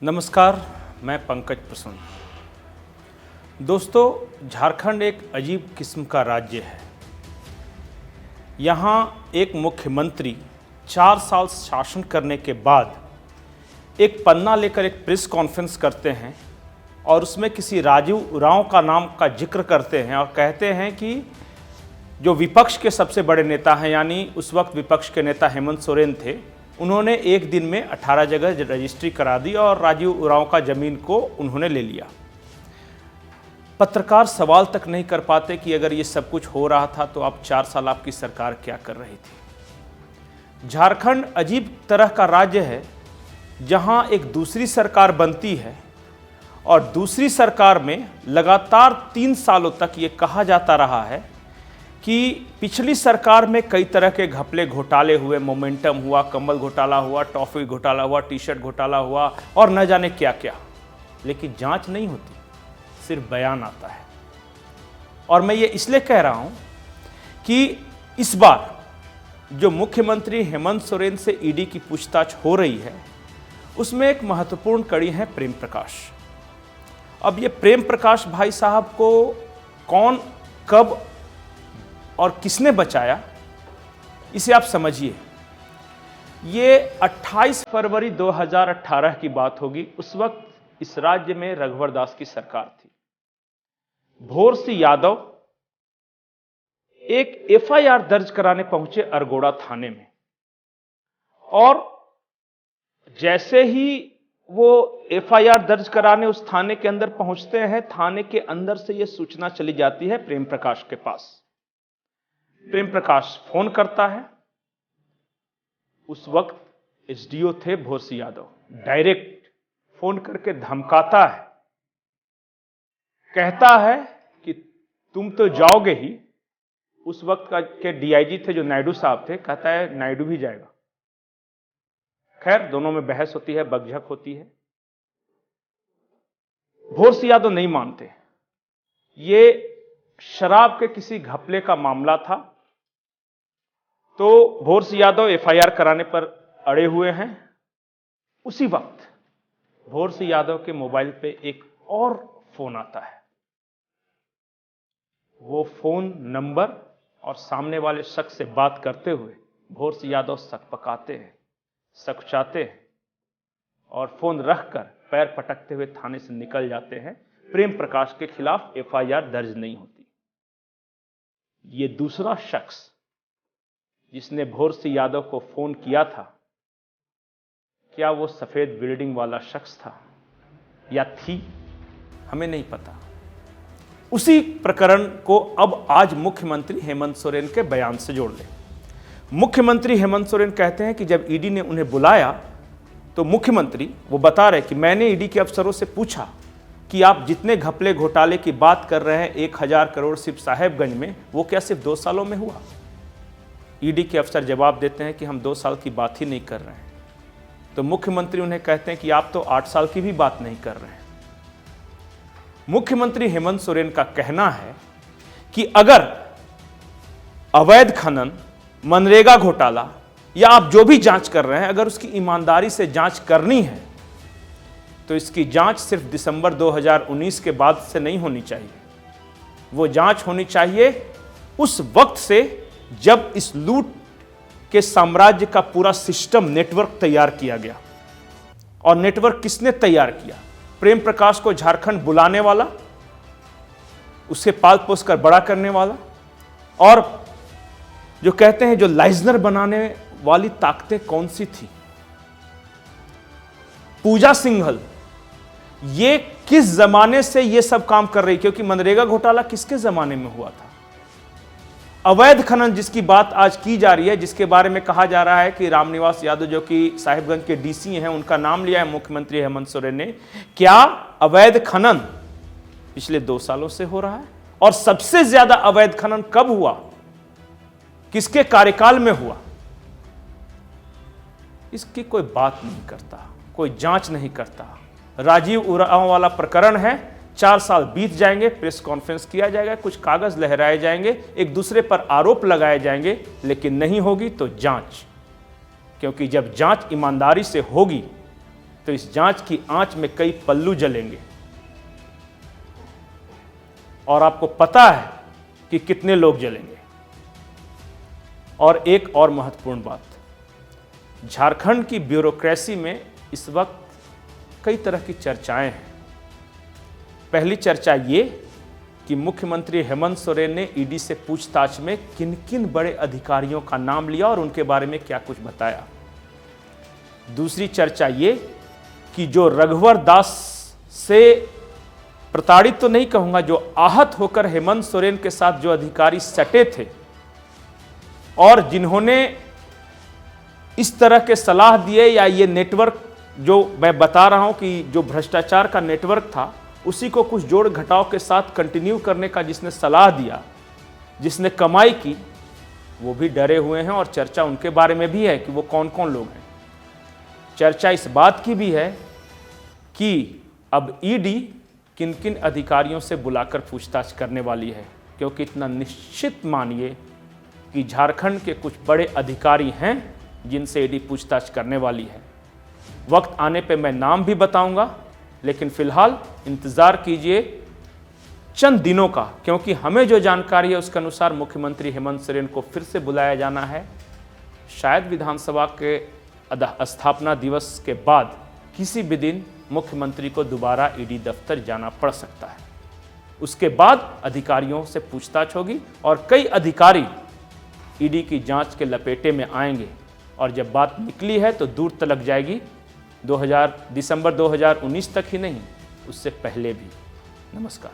नमस्कार, मैं पंकज प्रसन्न। दोस्तों, झारखंड एक अजीब किस्म का राज्य है। यहाँ एक मुख्यमंत्री 4 साल शासन करने के बाद एक पन्ना लेकर एक प्रेस कॉन्फ्रेंस करते हैं और उसमें किसी राजीव उरांव का नाम का जिक्र करते हैं और कहते हैं कि जो विपक्ष के सबसे बड़े नेता हैं, यानी उस वक्त विपक्ष के नेता हेमंत सोरेन थे, उन्होंने एक दिन में 18 जगह रजिस्ट्री करा दी और राजीव उरांव का जमीन को उन्होंने ले लिया। पत्रकार सवाल तक नहीं कर पाते कि अगर ये सब कुछ हो रहा था तो अब 4 साल आपकी सरकार क्या कर रही थी। झारखंड अजीब तरह का राज्य है जहां एक दूसरी सरकार बनती है और दूसरी सरकार में लगातार 3 सालों तक ये कहा जाता रहा है कि पिछली सरकार में कई तरह के घपले घोटाले हुए, मोमेंटम हुआ, कम्बल घोटाला हुआ, टॉफी घोटाला हुआ, टी शर्ट घोटाला हुआ और न जाने क्या क्या, लेकिन जांच नहीं होती, सिर्फ बयान आता है। और मैं ये इसलिए कह रहा हूं कि इस बार जो मुख्यमंत्री हेमंत सोरेन से ईडी की पूछताछ हो रही है, उसमें एक महत्वपूर्ण कड़ी है प्रेम प्रकाश। अब ये प्रेम प्रकाश भाई साहब को कौन, कब और किसने बचाया, इसे आप समझिए। ये 28 फरवरी 2018 की बात होगी। उस वक्त इस राज्य में रघुवर दास की सरकार थी। भोर सिंह यादव एक एफआईआर दर्ज कराने पहुंचे अरगोड़ा थाने में, और जैसे ही वो एफआईआर दर्ज कराने उस थाने के अंदर पहुंचते हैं, थाने के अंदर से ये सूचना चली जाती है प्रेम प्रकाश के पास। प्रेम प्रकाश फोन करता है। उस वक्त एसडीओ थे भोर सिंह यादव। डायरेक्ट फोन करके धमकाता है, कहता है कि तुम तो जाओगे ही। उस वक्त का के डीआईजी थे जो नायडू साहब थे, कहता है नायडू भी जाएगा। खैर, दोनों में बहस होती है, बकझक होती है। भोर सिंह यादव नहीं मानते। ये शराब के किसी घपले का मामला था, तो भोर सिंह यादव एफआईआर कराने पर अड़े हुए हैं। उसी वक्त भोर सिंह यादव के मोबाइल पे एक और फोन आता है। वो फोन नंबर और सामने वाले शख्स से बात करते हुए भोर सिंह यादव सकपकाते हैं, सकचाते हैं और फोन रखकर पैर पटकते हुए थाने से निकल जाते हैं। प्रेम प्रकाश के खिलाफ एफआईआर दर्ज नहीं होती। ये दूसरा शख्स जिसने भोर सिंह यादव को फोन किया था, क्या वो सफेद बिल्डिंग वाला शख्स था या थी, हमें नहीं पता। उसी प्रकरण को अब आज मुख्यमंत्री हेमंत सोरेन के बयान से जोड़ लें। मुख्यमंत्री हेमंत सोरेन कहते हैं कि जब ईडी ने उन्हें बुलाया तो मुख्यमंत्री वो बता रहे कि मैंने ईडी के अफसरों से पूछा कि आप जितने घपले घोटाले की बात कर रहे हैं 1000 करोड़ सिर्फ साहेबगंज में, वो क्या सिर्फ 2 सालों में हुआ? ईडी के अफसर जवाब देते हैं कि हम 2 साल की बात ही नहीं कर रहे हैं। तो मुख्यमंत्री उन्हें कहते हैं कि आप तो 8 साल की भी बात नहीं कर रहे हैं। मुख्यमंत्री हेमंत सोरेन का कहना है कि अगर अवैध खनन, मनरेगा घोटाला या आप जो भी जांच कर रहे हैं, अगर उसकी ईमानदारी से जांच करनी है तो इसकी जांच सिर्फ दिसंबर 2019 के बाद से नहीं होनी चाहिए। वो जांच होनी चाहिए उस वक्त से जब इस लूट के साम्राज्य का पूरा सिस्टम, नेटवर्क तैयार किया गया। और नेटवर्क किसने तैयार किया? प्रेम प्रकाश को झारखंड बुलाने वाला, उसे पाल पोस कर बड़ा करने वाला, और जो कहते हैं जो लाइजनर बनाने वाली ताकतें कौन सी थी? पूजा सिंघल ये किस जमाने से ये सब काम कर रही? क्योंकि मनरेगा घोटाला किसके जमाने में हुआ था? अवैध खनन जिसकी बात आज की जा रही है, जिसके बारे में कहा जा रहा है कि रामनिवास यादव जो कि साहिबगंज के डीसी हैं, उनका नाम लिया है मुख्यमंत्री हेमंत सोरेन ने। क्या अवैध खनन पिछले 2 सालों से हो रहा है? और सबसे ज्यादा अवैध खनन कब हुआ, किसके कार्यकाल में हुआ? इसकी कोई बात नहीं करता, कोई जांच नहीं करता। राजीव उरांव वाला प्रकरण है, 4 साल बीत जाएंगे, प्रेस कॉन्फ्रेंस किया जाएगा, कुछ कागज लहराए जाएंगे, एक दूसरे पर आरोप लगाए जाएंगे, लेकिन नहीं होगी तो जांच। क्योंकि जब जांच ईमानदारी से होगी तो इस जांच की आंच में कई पल्लू जलेंगे और आपको पता है कि कितने लोग जलेंगे। और एक और महत्वपूर्ण बात, झारखंड की ब्यूरोक्रेसी में इस वक्त कई तरह की चर्चाएं हैं। पहली चर्चा ये कि मुख्यमंत्री हेमंत सोरेन ने ईडी से पूछताछ में किन किन बड़े अधिकारियों का नाम लिया और उनके बारे में क्या कुछ बताया। दूसरी चर्चा ये कि जो रघुवर दास से प्रताड़ित तो नहीं कहूंगा, जो आहत होकर हेमंत सोरेन के साथ जो अधिकारी सटे थे और जिन्होंने इस तरह के सलाह दिए, या ये नेटवर्क जो मैं बता रहा हूं कि जो भ्रष्टाचार का नेटवर्क था उसी को कुछ जोड़ घटाव के साथ कंटिन्यू करने का जिसने सलाह दिया, जिसने कमाई की, वो भी डरे हुए हैं। और चर्चा उनके बारे में भी है कि वो कौन कौन लोग हैं। चर्चा इस बात की भी है कि अब ईडी किन किन अधिकारियों से बुलाकर पूछताछ करने वाली है, क्योंकि इतना निश्चित मानिए कि झारखंड के कुछ बड़े अधिकारी हैं जिनसे ईडी पूछताछ करने वाली है। वक्त आने पे मैं नाम भी बताऊंगा, लेकिन फिलहाल इंतजार कीजिए चंद दिनों का, क्योंकि हमें जो जानकारी है उसके अनुसार मुख्यमंत्री हेमंत सोरेन को फिर से बुलाया जाना है। शायद विधानसभा के स्थापना दिवस के बाद किसी भी दिन मुख्यमंत्री को दोबारा ईडी दफ्तर जाना पड़ सकता है। उसके बाद अधिकारियों से पूछताछ होगी और कई अधिकारी ईडी की जांच के लपेटे में आएंगे। और जब बात निकली है तो दूर तलक जाएगी, दिसंबर 2019 तक ही नहीं, उससे पहले भी। नमस्कार।